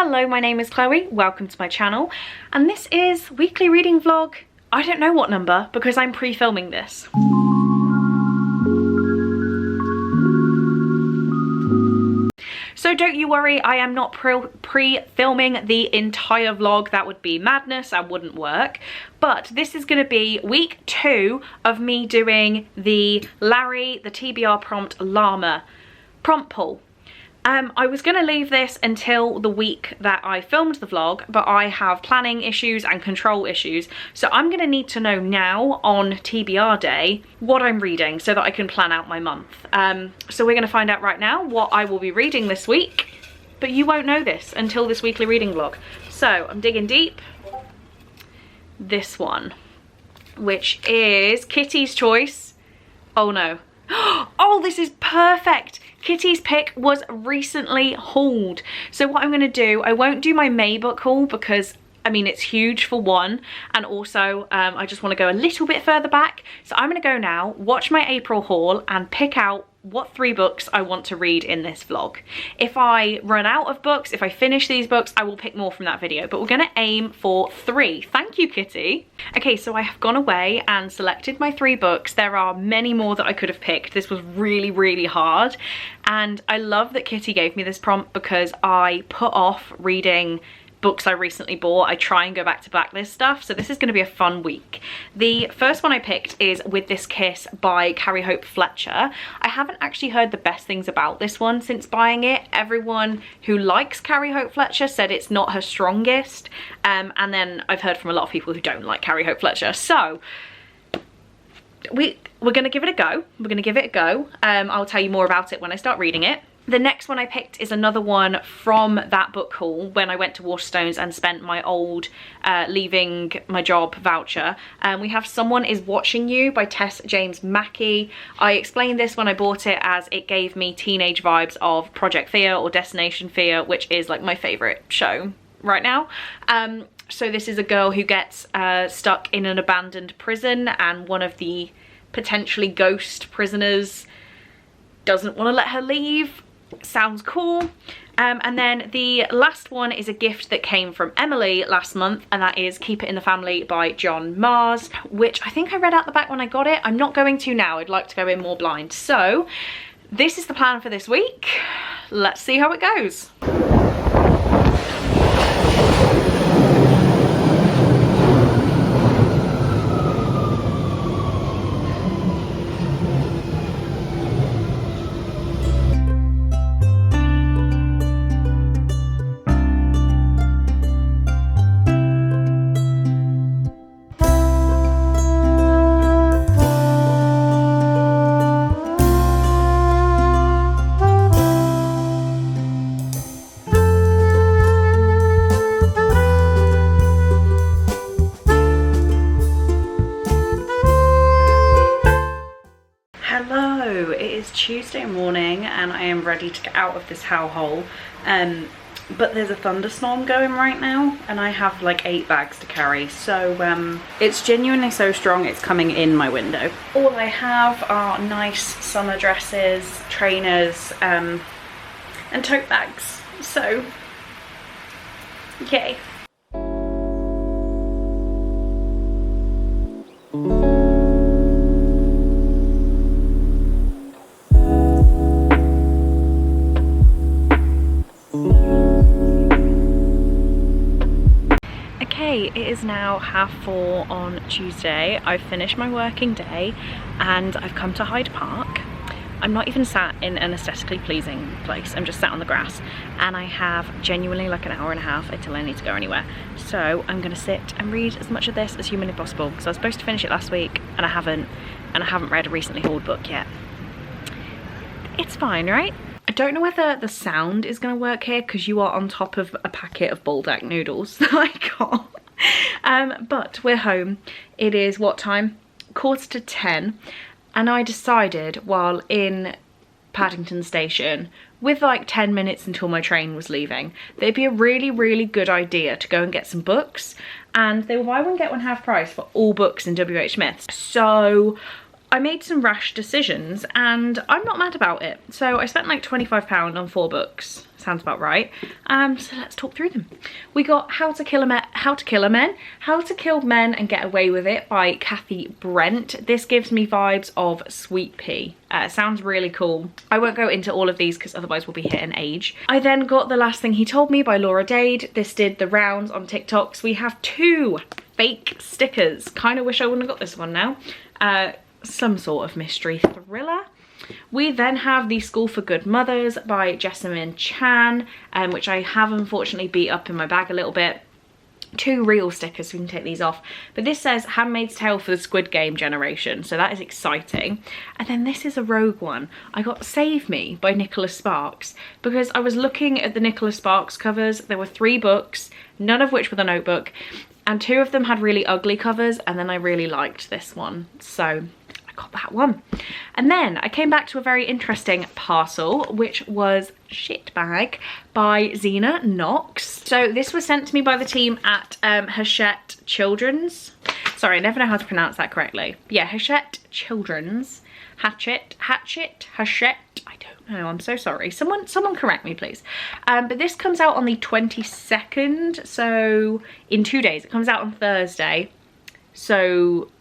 Hello, my name is Chloe, welcome to my channel, and this is weekly reading vlog. I don't know what number because I'm pre-filming this. So don't you worry, I am not pre-filming the entire vlog. That would be madness, that wouldn't work. But this is going to be week 2 of me doing the Larry, the TBR prompt llama prompt poll. I was going to leave this until the week that I filmed the vlog, but I have planning issues and control issues, so I'm going to need to know now on TBR day what I'm reading so that I can plan out my month. So we're going to find out right now what I will be reading this week, but you won't know this until this weekly reading vlog. So I'm digging deep. This one, which is Kitty's choice. Oh no. Oh, this is perfect. Kitty's pick was recently hauled. So what I'm going to do, I won't do my May book haul because I mean it's huge for one, and also I just want to go a little bit further back. So I'm going to go now, watch my April haul and pick out what 3 books I want to read in this vlog. If I run out of books, if I finish these books, I will pick more from that video, but we're gonna aim for 3. Thank you, Kitty. Okay, so I have gone away and selected my 3 books. There are many more that I could have picked. This was really, really hard. And I love that Kitty gave me this prompt because I put off reading books I recently bought. I try and go back to backlist stuff, so this is going to be a fun week. The first one I picked is With This Kiss by Carrie Hope Fletcher. I haven't actually heard the best things about this one since buying it. Everyone who likes Carrie Hope Fletcher said it's not her strongest, and then I've heard from a lot of people who don't like Carrie Hope Fletcher. So we're gonna give it a go. We're gonna give it a go. I'll tell you more about it when I start reading it. The next one I picked is another one from that book haul when I went to Waterstones and spent my old leaving my job voucher. We have Someone Is Watching You by Tess James Mackey. I explained this when I bought it as it gave me teenage vibes of Project Fear or Destination Fear, which is like my favourite show right now. So this is a girl who gets stuck in an abandoned prison, and one of the potentially ghost prisoners doesn't want to let her leave. Sounds cool. And then the last one is a gift that came from Emily last month, and that is Keep It in the Family by John Mars, which I think I read out the back when I got it. I'm not going to now. I'd like to go in more blind. So this is the plan for this week. Let's see how it goes. Tuesday morning and I am ready to get out of this hellhole, but there's a thunderstorm going right now and I have like 8 bags to carry, so it's genuinely so strong it's coming in my window. All I have are nice summer dresses, trainers, and tote bags, so yay. It is now 4:30 on Tuesday. I've finished my working day and I've come to Hyde Park. I'm not even sat in an aesthetically pleasing place, I'm just sat on the grass, and I have genuinely like an hour and a half until I need to go anywhere. So I'm gonna sit and read as much of this as humanly possible because I was supposed to finish it last week and I haven't read a recently hauled book yet. It's fine, right? I don't know whether the sound is going to work here because you are on top of a packet of bulldog noodles that I got. But we're home. It is what time? 10:15, and I decided while in Paddington Station with like 10 minutes until my train was leaving that it'd be a really, really good idea to go and get some books, and they were buy one get one half price for all books in WH Smith's. So I made some rash decisions and I'm not mad about it. So I spent like £25 on 4 books. Sounds about right. So let's talk through them. We got How to Kill Men and Get Away With It by Kathy Brent. This gives me vibes of Sweet Pea. Sounds really cool. I won't go into all of these because otherwise we'll be hitting age. I then got The Last Thing He Told Me by Laura Dade. This did the rounds on TikToks. We have 2 fake stickers. Kind of wish I wouldn't have got this one now. Some sort of mystery thriller. We then have The School for Good Mothers by Jessamine Chan, which I have unfortunately beat up in my bag a little bit. 2 real stickers, so we can take these off. But this says Handmaid's Tale for the Squid Game generation, so that is exciting. And then this is a rogue one. I got Save Me by Nicholas Sparks, because I was looking at the Nicholas Sparks covers. There were 3 books, none of which were The Notebook, and 2 of them had really ugly covers, and then I really liked this one, so got that one. And then I came back to a very interesting parcel, which was Shitbag by Zena Knox. So this was sent to me by the team at Hachette Children's. Sorry, I never know how to pronounce that correctly. Yeah, Hachette Children's. Hachette, Hachette. I don't know, I'm so sorry. Someone correct me, please. But this comes out on the 22nd, so in 2 days. It comes out on Thursday, so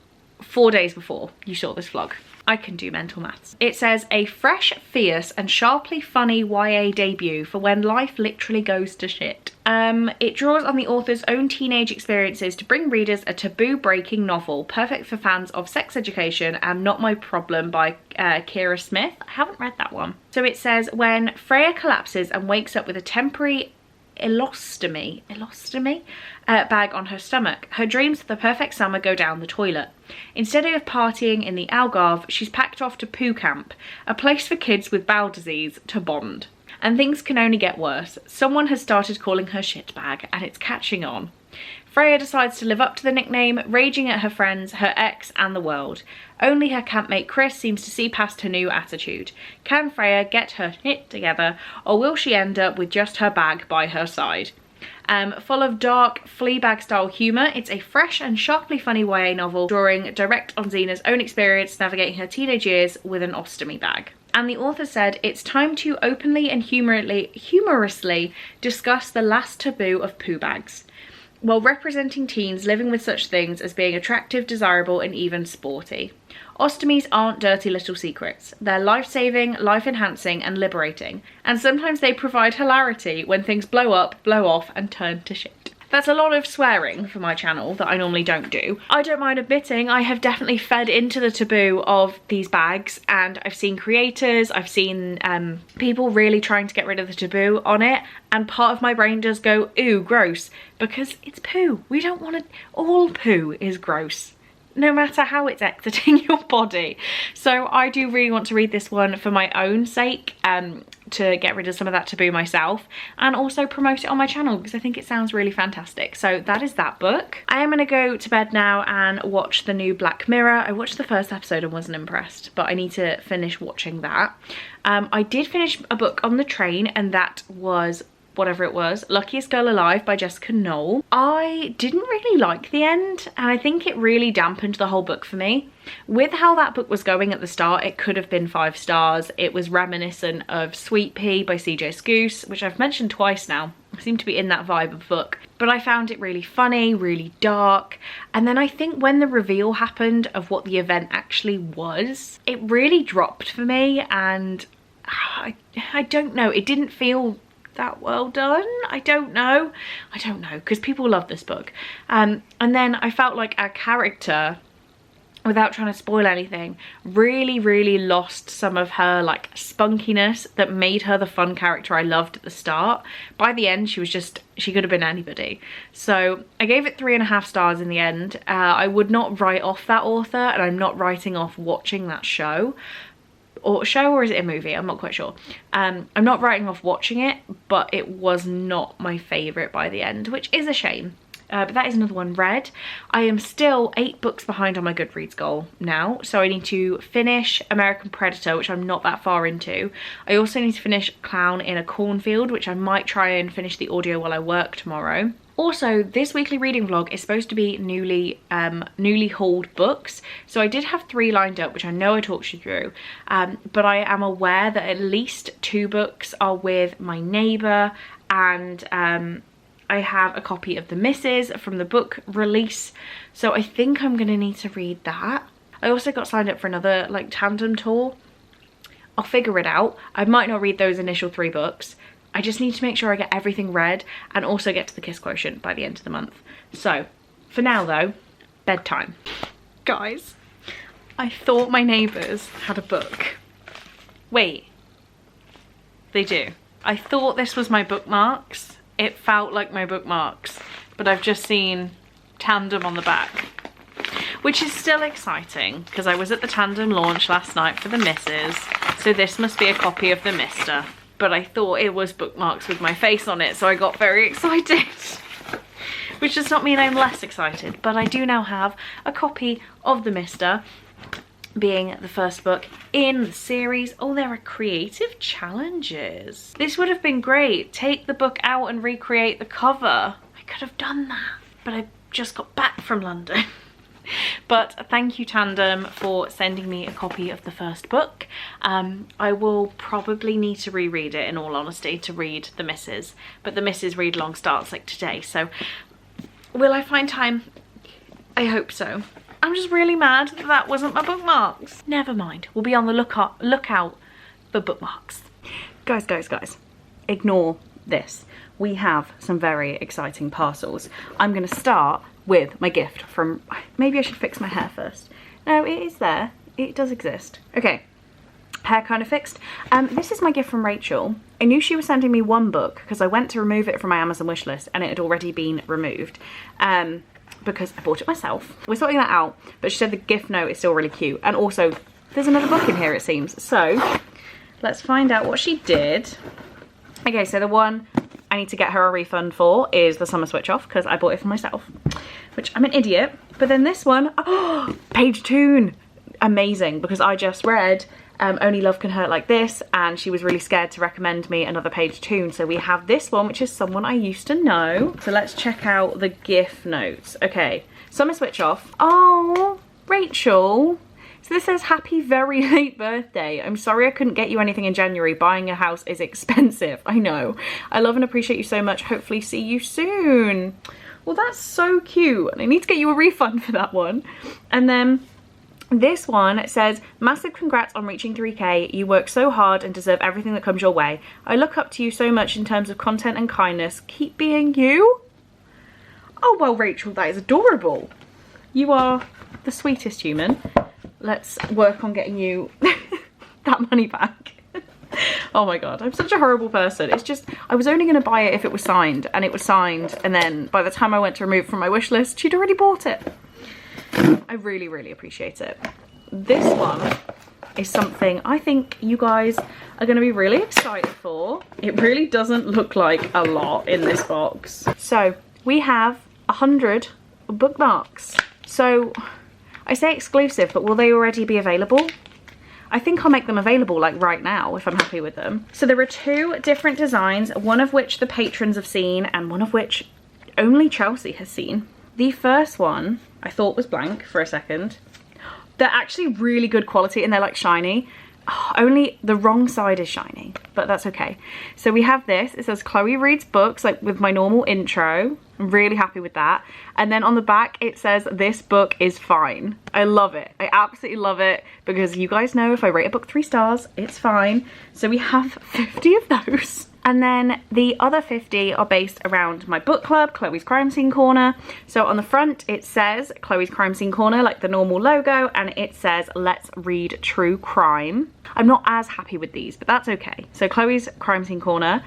4 days before you saw this vlog. I can do mental maths. It says, a fresh, fierce and sharply funny YA debut for when life literally goes to shit. It draws on the author's own teenage experiences to bring readers a taboo-breaking novel, perfect for fans of sex education and Not My Problem by Kira Smith. I haven't read that one. So it says, when Freya collapses and wakes up with a temporary ilostomy bag on her stomach, her dreams of the perfect summer go down the toilet. Instead of partying in the Algarve, she's packed off to Poo Camp, a place for kids with bowel disease to bond. And things can only get worse. Someone has started calling her Shitbag, and it's catching on. Freya decides to live up to the nickname, raging at her friends, her ex, and the world. Only her campmate Chris seems to see past her new attitude. Can Freya get her shit together, or will she end up with just her bag by her side? Full of dark, Fleabag-style humour, it's a fresh and sharply funny YA novel drawing direct on Zena's own experience navigating her teenage years with an ostomy bag. And the author said, it's time to openly and humorously discuss the last taboo of poo bags, while representing teens living with such things as being attractive, desirable, and even sporty. Ostomies aren't dirty little secrets. They're life-saving, life-enhancing, and liberating. And sometimes they provide hilarity when things blow up, blow off, and turn to shit. That's a lot of swearing for my channel that I normally don't do. I don't mind admitting I have definitely fed into the taboo of these bags, and I've seen creators, I've seen people really trying to get rid of the taboo on it, and part of my brain does go, ooh, gross, because it's poo. We don't want to, all poo is gross, no matter how it's exiting your body. So I do really want to read this one for my own sake, to get rid of some of that taboo myself, and also promote it on my channel because I think it sounds really fantastic. So that is that book. I am going to go to bed now and watch the new Black Mirror. I watched the first episode and wasn't impressed, but I need to finish watching that. I did finish a book on the train, and that was whatever it was, Luckiest Girl Alive by Jessica Knoll. I didn't really like the end, and I think it really dampened the whole book for me. With how that book was going at the start, it could have been 5 stars. It was reminiscent of Sweet Pea by CJ Scoose, which I've mentioned twice now. I seem to be in that vibe of book. But I found it really funny, really dark. And then I think when the reveal happened of what the event actually was, it really dropped for me, and I don't know, it didn't feel that well done. I don't know, because people love this book. And then I felt like our character, without trying to spoil anything, really lost some of her like spunkiness that made her the fun character I loved at the start. By the end, she could have been anybody. So I gave it 3.5 stars in the end. I would not write off that author, and I'm not writing off watching that show. Or is it a movie? I'm not quite sure. I'm not writing off watching it, but it was not my favourite by the end, which is a shame. But that is another one read. I am still 8 books behind on my Goodreads goal now, so I need to finish American Predator, which I'm not that far into. I also need to finish Clown in a Cornfield, which I might try and finish the audio while I work tomorrow. Also, this weekly reading vlog is supposed to be newly hauled books. So I did have 3 lined up, which I know I talked you through, but I am aware that at least 2 books are with my neighbour, and I have a copy of The Misses from the book release, so I think I'm gonna need to read that. I also got signed up for another like tandem tour. I'll figure it out. I might not read those initial 3 books. I just need to make sure I get everything read and also get to the Kiss Quotient by the end of the month. So for now though, bedtime. Guys, I thought my neighbours had a book. Wait, they do. I thought this was my bookmarks. It felt like my bookmarks, but I've just seen Tandem on the back, which is still exciting because I was at the Tandem launch last night for The Misses, so this must be a copy of The Mister, but I thought it was bookmarks with my face on it, so I got very excited. Which does not mean I'm less excited, but I do now have a copy of The Mister, being the first book in the series. Oh, there are creative challenges. This would have been great. Take the book out and recreate the cover. I could have done that, but I just got back from London. But thank you, Tandem, for sending me a copy of the first book. I will probably need to reread it, in all honesty, to read The Misses, but The Misses read long starts like today, so will I find time? I hope so. I'm just really mad that that wasn't my bookmarks. Never mind, we'll be on the lookout for bookmarks. Guys, ignore this. We have some very exciting parcels. I'm gonna start with my gift from, maybe I should fix my hair first. No, it is there, it does exist. Okay, hair kind of fixed. This is my gift from Rachel. I knew she was sending me 1 book because I went to remove it from my Amazon wishlist and it had already been removed. Because I bought it myself. We're sorting that out, but she said the gift note is still really cute. And also, there's another book in here, it seems. So, let's find out what she did. Okay, so the one I need to get her a refund for is the Summer Switch Off, because I bought it for myself, which I'm an idiot. But then this one, oh, Page Toon. Amazing, because I just read Only Love Can Hurt Like This, and she was really scared to recommend me another Page Toon. So we have this one, which is someone I used to know. So let's check out the gift notes. Okay, Summer Switch Off. Oh, Rachel. So this says, happy very late birthday. I'm sorry I couldn't get you anything in January. Buying a house is expensive. I know. I love and appreciate you so much. Hopefully see you soon. Well, that's so cute. I need to get you a refund for that one. And then this one says, massive congrats on reaching 3K. You work so hard and deserve everything that comes your way. I look up to you so much in terms of content and kindness. Keep being you. Oh, well, Rachel, that is adorable. You are the sweetest human. Let's work on getting you that money back. Oh my God, I'm such a horrible person. It's just, I was only going to buy it if it was signed, and it was signed. And then by the time I went to remove it from my wish list, she'd already bought it. I really, really appreciate it. This one is something I think you guys are going to be really excited for. It really doesn't look like a lot in this box. So we have 100 bookmarks. So I say exclusive, but will they already be available? I think I'll make them available like right now if I'm happy with them. So there are 2 different designs, one of which the patrons have seen and one of which only Chelsea has seen. The first one I thought was blank for a second. They're actually really good quality and they're like shiny. Oh, only the wrong side is shiny, but that's okay. So we have this, it says Chloe reads books, like with my normal intro. I'm really happy with that. And then on the back it says this book is fine. I love it. I absolutely love it, because you guys know if I rate a book 3 stars, it's fine. So we have 50 of those. And then the other 50 are based around my book club, Chloe's Crime Scene Corner. So on the front it says Chloe's Crime Scene Corner, like the normal logo, and it says let's read true crime. I'm not as happy with these, but that's okay. So Chloe's Crime Scene Corner.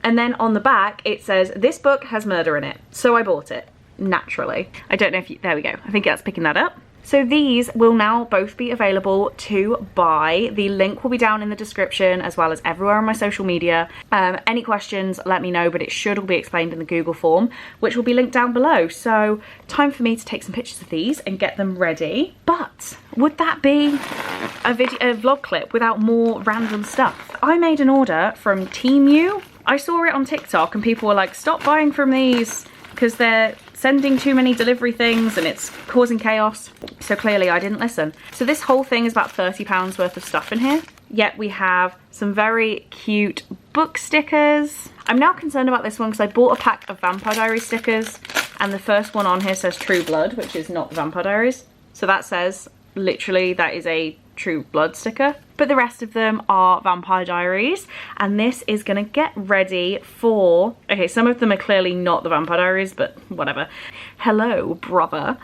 And then on the back it says this book has murder in it. So I bought it, naturally. I don't know if you, there we go. I think that's picking that up. So these will now both be available to buy. The link will be down in the description as well as everywhere on my social media. Any questions, let me know, but it should all be explained in the Google form, which will be linked down below. So time for me to take some pictures of these and get them ready. But would that be a vlog clip without more random stuff? I made an order from Temu. I saw it on TikTok and people were like, stop buying from these because they're sending too many delivery things and it's causing chaos. So clearly I didn't listen. So this whole thing is about £30 worth of stuff in here. Yet we have some very cute book stickers. I'm now concerned about this one because I bought a pack of Vampire Diaries stickers and the first one on here says True Blood, which is not Vampire Diaries. So that says, literally, that is a True Blood sticker. But the rest of them are Vampire Diaries, and this is gonna get ready for, okay, some of them are clearly not the Vampire Diaries, but whatever. Hello, brother.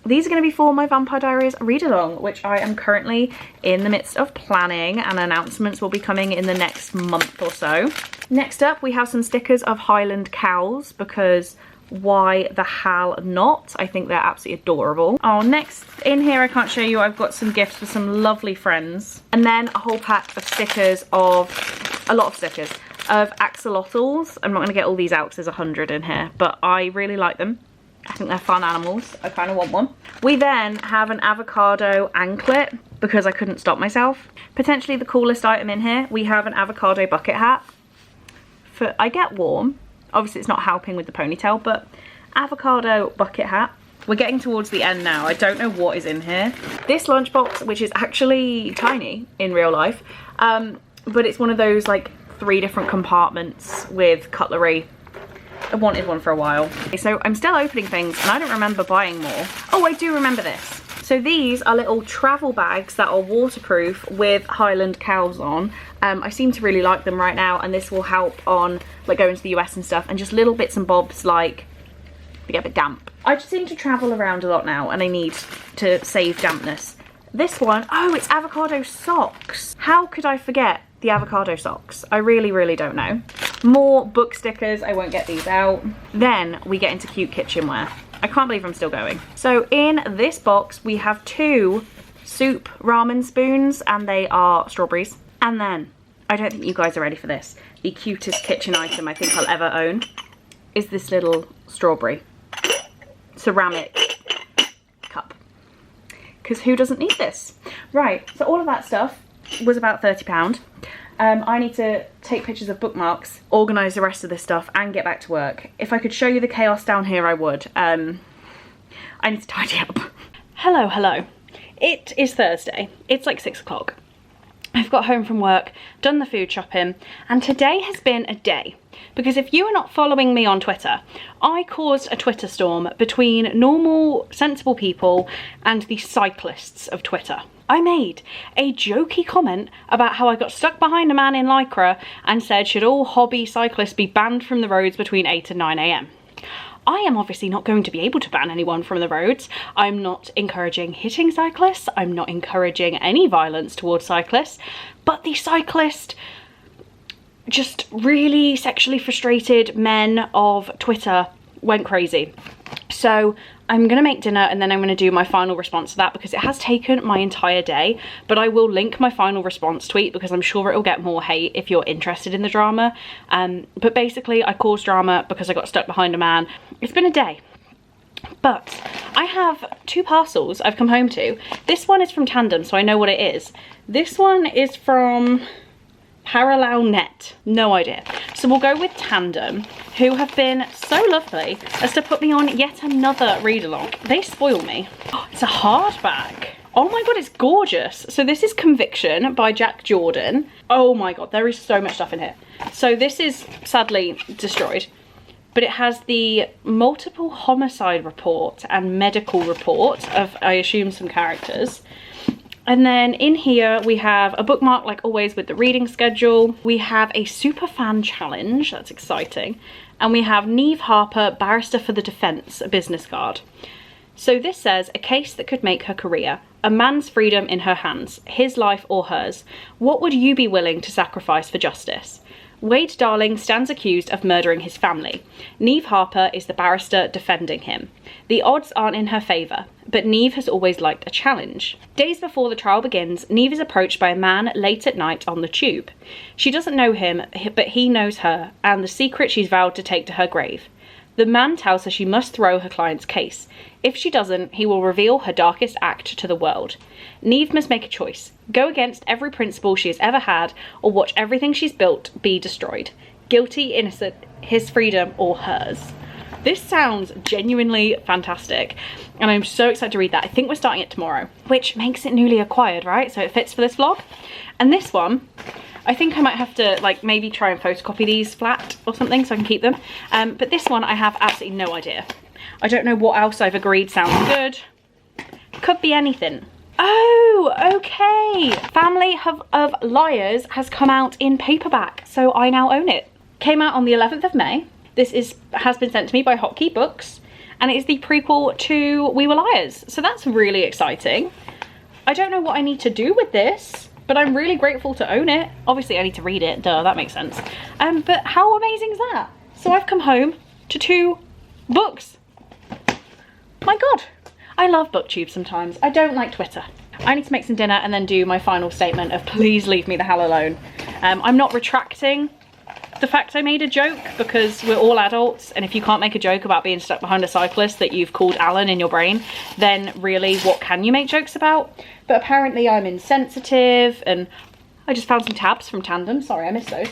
These are gonna be for my Vampire Diaries read along, which I am currently in the midst of planning, and announcements will be coming in the next month or so. Next up, we have some stickers of Highland cows, because why the hell not? I think they're absolutely adorable. Oh, next in here, I can't show you, I've got some gifts for some lovely friends. And then a whole pack of stickers of, a lot of stickers, of axolotls. I'm not gonna get all these out because there's 100 in here, but I really like them. I think they're fun animals. I kind of want one. We then have an avocado anklet because I couldn't stop myself. Potentially the coolest item in here, we have an avocado bucket hat. For I get warm. Obviously it's not helping with the ponytail, but avocado bucket hat. We're getting towards the end now. I don't know what is in here. This lunchbox, which is actually tiny in real life, but it's one of those like 3 different compartments with cutlery. I wanted one for a while. Okay, so I'm still opening things and I don't remember buying more. Oh, I do remember this. So these are little travel bags that are waterproof with Highland cows on. I seem to really like them right now, and this will help on like going to the US and stuff, and just little bits and bobs like they get a bit damp. I just seem to travel around a lot now and I need to save dampness. This one, oh, it's avocado socks. How could I forget the avocado socks? I really, really don't know. More book stickers, I won't get these out. Then we get into cute kitchenware. I can't believe I'm still going. So in this box, we have 2 soup ramen spoons, and they are strawberries. And then, I don't think you guys are ready for this. The cutest kitchen item I think I'll ever own is this little strawberry ceramic cup. Because who doesn't need this? Right, so all of that stuff was about £30. I need to take pictures of bookmarks, organise the rest of this stuff, and get back to work. If I could show you the chaos down here, I would. I need to tidy up. Hello, hello. It is Thursday. It's like 6 o'clock. I've got home from work, done the food shopping, and today has been a day. Because if you are not following me on Twitter, I caused a Twitter storm between normal, sensible people and the cyclists of Twitter. I made a jokey comment about how I got stuck behind a man in Lycra and said, should all hobby cyclists be banned from the roads between 8 and 9 AM? I am obviously not going to be able to ban anyone from the roads. I'm not encouraging hitting cyclists. I'm not encouraging any violence towards cyclists. But the cyclist, just really sexually frustrated men of Twitter went crazy. So I'm gonna make dinner and then I'm gonna do my final response to that, because it has taken my entire day, but I will link my final response tweet because I'm sure it'll get more hate if you're interested in the drama. But basically I caused drama because I got stuck behind a man. It's been a day. But I have 2 parcels I've come home to. This one is from Tandem, so I know what it is. This one is from Parallel Net, no idea. So we'll go with Tandem, who have been so lovely as to put me on yet another read along. They spoil me. Oh, it's a hardback. Oh my god, it's gorgeous. So this is Conviction by Jack Jordan. Oh my god, there is so much stuff in here. So this is sadly destroyed, but it has the multiple homicide report and medical report of, I assume, some characters. And then in here we have a bookmark, like always, with the reading schedule. We have a superfan challenge, that's exciting. And we have Neve Harper, barrister for the defence, a business card. So this says, a case that could make her career. A man's freedom in her hands, his life or hers. What would you be willing to sacrifice for justice? Wade Darling stands accused of murdering his family. Neve Harper is the barrister defending him. The odds aren't in her favour, but Neve has always liked a challenge. Days before the trial begins, Neve is approached by a man late at night on the tube. She doesn't know him, but he knows her, and the secret she's vowed to take to her grave. The man tells her she must throw her client's case. If she doesn't, he will reveal her darkest act to the world. Neve must make a choice. Go against every principle she has ever had, or watch everything she's built be destroyed. Guilty, innocent, his freedom or hers. This sounds genuinely fantastic, and I'm so excited to read that. I think we're starting it tomorrow, which makes it newly acquired, right? So it fits for this vlog. And this one, I think I might have to like maybe try and photocopy these flat or something so I can keep them. But this one I have absolutely no idea. I don't know what else I've agreed sounds good. Could be anything. Oh, okay. Family of Liars has come out in paperback, so I now own it. Came out on the 11th of May. This has been sent to me by Hotkey Books, and it is the prequel to We Were Liars. So that's really exciting. I don't know what I need to do with this, but I'm really grateful to own it. Obviously I need to read it, duh, that makes sense. But how amazing is that? So I've come home to 2 books. My God, I love BookTube sometimes. I don't like Twitter. I need to make some dinner and then do my final statement of please leave me the hell alone. I'm not retracting the fact I made a joke because we're all adults, and if you can't make a joke about being stuck behind a cyclist that you've called Alan in your brain, then really what can you make jokes about? But apparently I'm insensitive, and I just found some tabs from Tandem, sorry I missed those.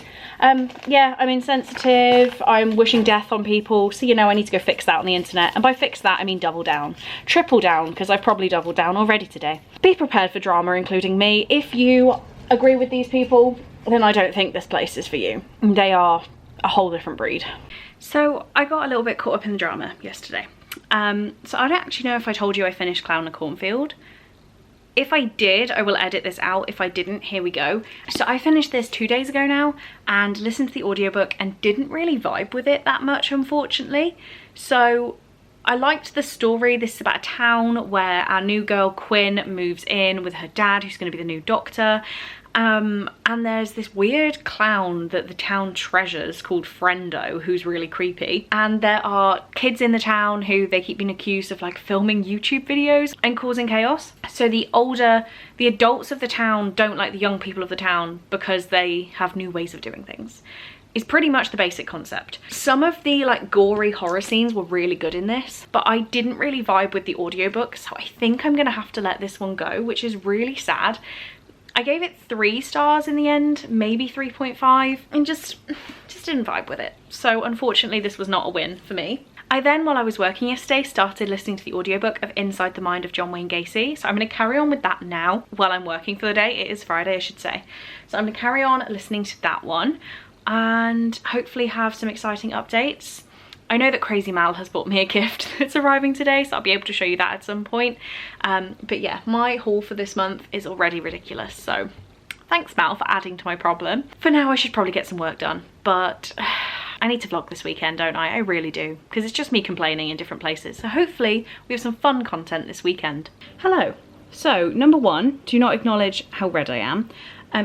Yeah, I'm insensitive, I'm wishing death on people, so you know I need to go fix that on the internet, and by fix that I mean double down, triple down, because I've probably doubled down already today. Be prepared for drama, including me. If you agree with these people, then I don't think this place is for you. They are a whole different breed. So I got a little bit caught up in the drama yesterday. So I don't actually know if I told you I finished Clown in the Cornfield. If I did, I will edit this out. If I didn't, here we go. So I finished this 2 days ago now and listened to the audiobook and didn't really vibe with it that much, unfortunately. So I liked the story. This is about a town where our new girl Quinn moves in with her dad, who's going to be the new doctor. And there's this weird clown that the town treasures called Friendo, who's really creepy. And there are kids in the town who they keep being accused of like filming YouTube videos and causing chaos. So the adults of the town don't like the young people of the town because they have new ways of doing things. Is pretty much the basic concept. Some of the like gory horror scenes were really good in this, but I didn't really vibe with the audiobook, so I think I'm gonna have to let this one go, which is really sad. I gave it 3 stars in the end, maybe 3.5, and just didn't vibe with it. So unfortunately this was not a win for me. I then, while I was working yesterday, started listening to the audiobook of Inside the Mind of John Wayne Gacy. So I'm going to carry on with that now while I'm working for the day. It is Friday, I should say. So I'm going to carry on listening to that one and hopefully have some exciting updates. I know that Crazy Mal has bought me a gift that's arriving today, so I'll be able to show you that at some point. But yeah, my haul for this month is already ridiculous, so thanks Mal for adding to my problem. For now I should probably get some work done, but I need to vlog this weekend, don't I? I really do, because it's just me complaining in different places. So hopefully we have some fun content this weekend. Hello. So number 1, do not acknowledge how red I am.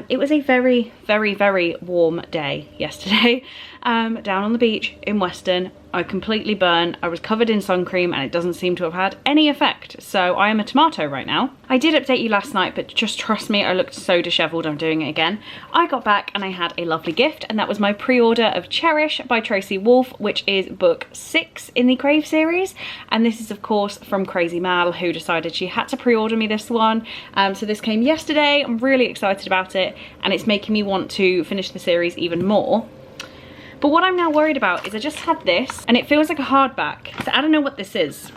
It was a very, very, very warm day yesterday down on the beach in Weston. I completely burned. I was covered in sun cream and it doesn't seem to have had any effect. So I am a tomato right now. I did update you last night, but just trust me, I looked so disheveled. I'm doing it again. I got back and I had a lovely gift, and that was my pre-order of Cherish by Tracy Wolfe, which is book 6 in the Crave series. And this is of course from Crazy Mal, who decided she had to pre-order me this one. So this came yesterday. I'm really excited about it and it's making me want to finish the series even more. But what I'm now worried about is I just had this and it feels like a hardback. So I don't know what this is,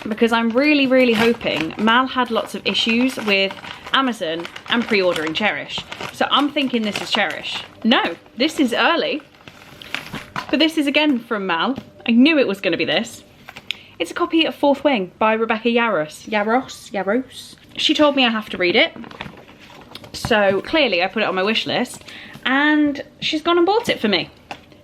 because I'm really, really hoping Mal had lots of issues with Amazon and pre-ordering Cherish. So I'm thinking this is Cherish. No, this is early. But this is again from Mal. I knew it was going to be this. It's a copy of Fourth Wing by Rebecca Yarros. She told me I have to read it. So clearly I put it on my wish list and she's gone and bought it for me.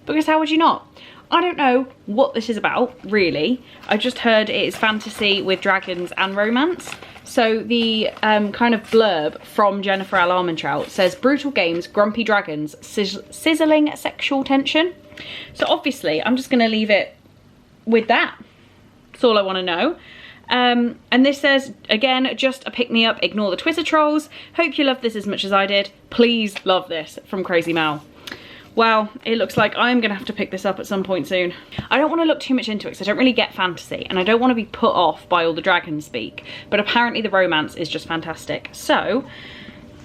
Because how would you not? I don't know what this is about, really. I just heard it is fantasy with dragons and romance. So the kind of blurb from Jennifer L. Armentrout says, brutal games, grumpy dragons, sizzling sexual tension. So obviously, I'm just going to leave it with that. That's all I want to know. And this says, again, just a pick-me-up, ignore the Twitter trolls. Hope you love this as much as I did. Please love this, from Crazy Mal. Well, it looks like I'm going to have to pick this up at some point soon. I don't want to look too much into it because I don't really get fantasy and I don't want to be put off by all the dragon speak, but apparently the romance is just fantastic. So,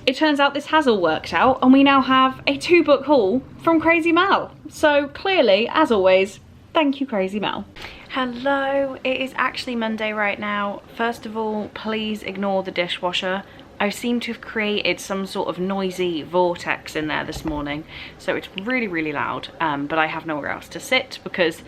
it turns out this has all worked out and we now have a 2-book haul from Crazy Mal. So, clearly, as always, thank you, Crazy Mal. Hello, it is actually Monday right now. First of all, please ignore the dishwasher. I seem to have created some sort of noisy vortex in there this morning, so it's really, really loud, but I have nowhere else to sit because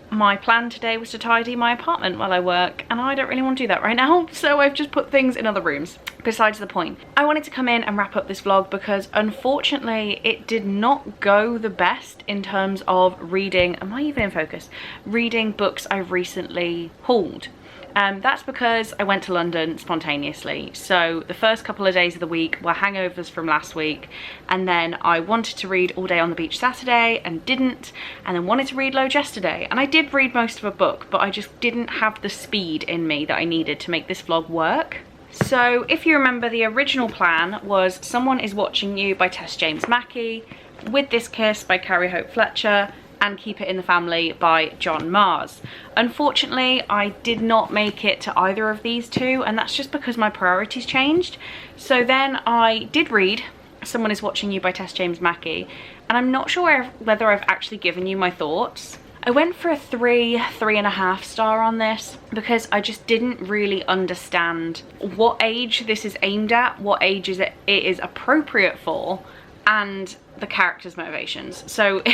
my plan today was to tidy my apartment while I work, and I don't really want to do that right now, so I've just put things in other rooms. Besides the point, I wanted to come in and wrap up this vlog because unfortunately it did not go the best in terms of reading, am I even in focus? Reading books I've recently hauled. That's because I went to London spontaneously. So the first couple of days of the week were hangovers from last week, and then I wanted to read All Day on the Beach Saturday and didn't, and then wanted to read loads yesterday. And I did read most of a book, but I just didn't have the speed in me that I needed to make this vlog work. So if you remember, the original plan was Someone Is Watching You by Tess James Mackey, With This Kiss by Carrie Hope Fletcher, and Keep It in the Family by John Mars. Unfortunately, I did not make it to either of these two, and that's just because my priorities changed. So then I did read Someone Is Watching You by Tess James Mackey, and I'm not sure whether I've actually given you my thoughts. I went for a 3.5 star on this because I just didn't really understand what age this is aimed at, what age it is appropriate for, and the characters' motivations. So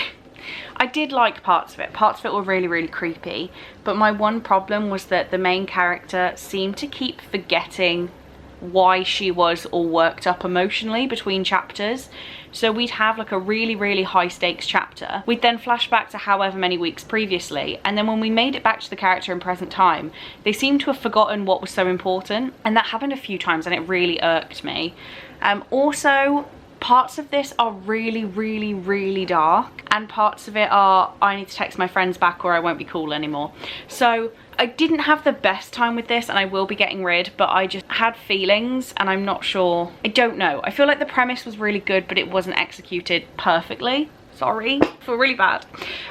I did like parts of it. Parts of it were really, really creepy. But my one problem was that the main character seemed to keep forgetting why she was all worked up emotionally between chapters. So we'd have like a really, really high stakes chapter. We'd then flash back to however many weeks previously. And then when we made it back to the character in present time, they seemed to have forgotten what was so important. And that happened a few times and it really irked me. Also, parts of this are really, really, really dark, and parts of it are I need to text my friends back or I won't be cool anymore. So I didn't have the best time with this, and I will be getting rid, but I just had feelings and I'm not sure. I don't know. I feel like the premise was really good, but it wasn't executed perfectly. Sorry, I feel really bad.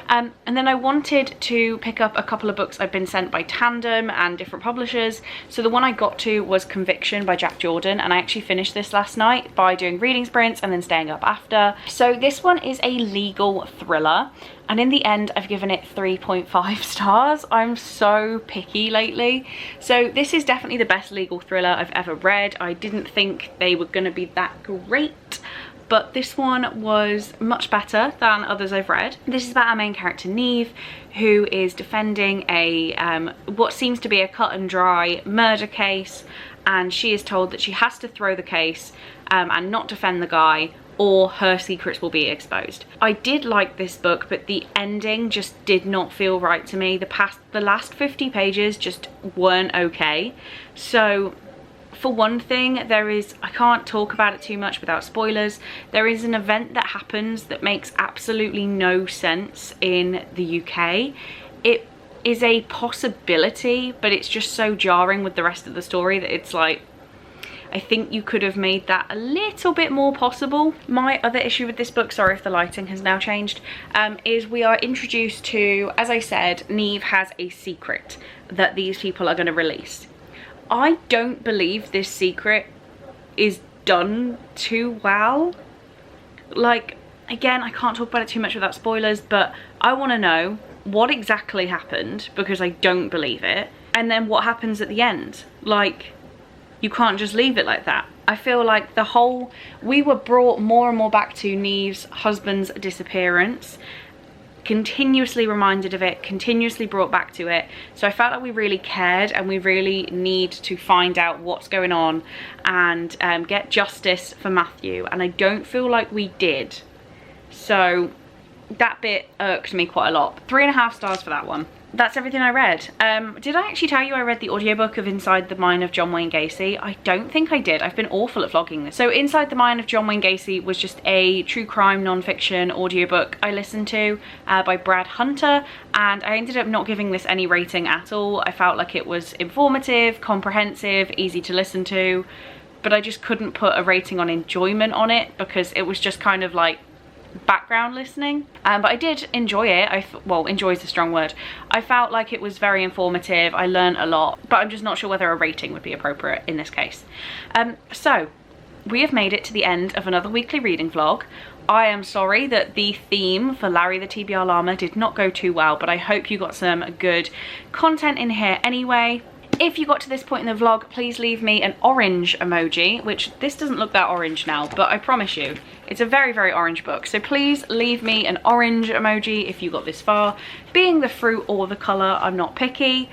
And then I wanted to pick up a couple of books I've been sent by Tandem and different publishers. So the one I got to was Conviction by Jack Jordan, and I actually finished this last night by doing reading sprints and then staying up after. So this one is a legal thriller, and in the end I've given it 3.5 stars. I'm so picky lately. So this is definitely the best legal thriller I've ever read. I didn't think they were going to be that great, but this one was much better than others I've read. This is about our main character, Neve, who is defending a what seems to be a cut and dry murder case, and she is told that she has to throw the case and not defend the guy, or her secrets will be exposed. I did like this book, but the ending just did not feel right to me. The last 50 pages just weren't okay. So for one thing, there is, I can't talk about it too much without spoilers, there is an event that happens that makes absolutely no sense in the UK. It is a possibility, but it's just so jarring with the rest of the story that it's like, I think you could have made that a little bit more possible. My other issue with this book, sorry if the lighting has now changed, is we are introduced to, as I said, Neve has a secret that these people are going to release. I don't believe this secret is done too well. Like, again, I can't talk about it too much without spoilers, but I want to know what exactly happened because I don't believe it. And then what happens at the end? Like, you can't just leave it like that. I feel like we were brought more and more back to Neve's husband's disappearance, continuously reminded of it, continuously brought back to it. So I felt like we really cared, and we really need to find out what's going on and get justice for Matthew, and I don't feel like we did. So that bit irked me quite a lot. 3.5 stars for that one. That's everything I read. Did I actually tell you I read the audiobook of Inside the Mind of John Wayne Gacy? I don't think I did. I've been awful at vlogging this. So Inside the Mind of John Wayne Gacy was just a true crime non-fiction audiobook I listened to by Brad Hunter, and I ended up not giving this any rating at all. I felt like it was informative, comprehensive, easy to listen to, but I just couldn't put a rating on enjoyment on it because it was just kind of like background listening. But I did enjoy it. Well, enjoy is a strong word. I felt like it was very informative. I learned a lot, but I'm just not sure whether a rating would be appropriate in this case. So we have made it to the end of another weekly reading vlog. I am sorry that the theme for Larry the TBR Llama did not go too well, but I hope you got some good content in here anyway. If you got to this point in the vlog, please leave me an orange emoji, which this doesn't look that orange now, but I promise you, it's a very, very orange book. So please leave me an orange emoji if you got this far. Being the fruit or the colour, I'm not picky.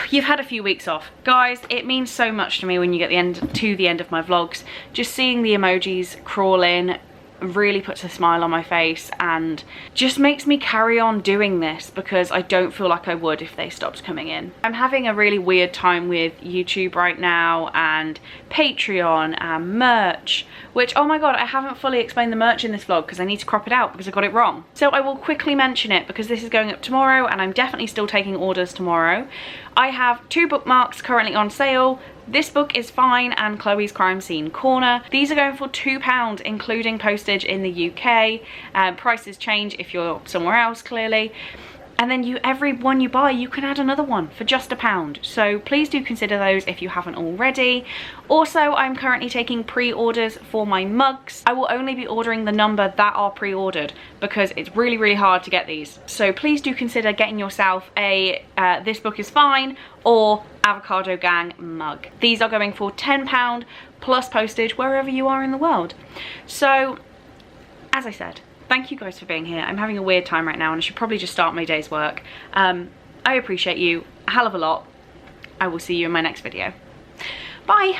You've had a few weeks off. Guys, it means so much to me when you get to the end of my vlogs. Just seeing the emojis crawl in really puts a smile on my face and just makes me carry on doing this because I don't feel like I would if they stopped coming in. I'm having a really weird time with YouTube right now and Patreon and merch, which, oh my god, I haven't fully explained the merch in this vlog because I need to crop it out because I got it wrong. So I will quickly mention it because this is going up tomorrow and I'm definitely still taking orders tomorrow. I have 2 bookmarks currently on sale. This book is Fine and Chloe's Crime Scene Corner. These are going for £2, including postage in the UK. Prices change if you're somewhere else, clearly. And then every one you buy, you can add another one for just £1. So please do consider those if you haven't already. Also, I'm currently taking pre-orders for my mugs. I will only be ordering the number that are pre-ordered because it's really, really hard to get these. So please do consider getting yourself a This Book is Fine or Avocado Gang mug. These are going for £10 plus postage wherever you are in the world. So, as I said, thank you guys for being here. I'm having a weird time right now and I should probably just start my day's work. I appreciate you a hell of a lot. I will see you in my next video. Bye.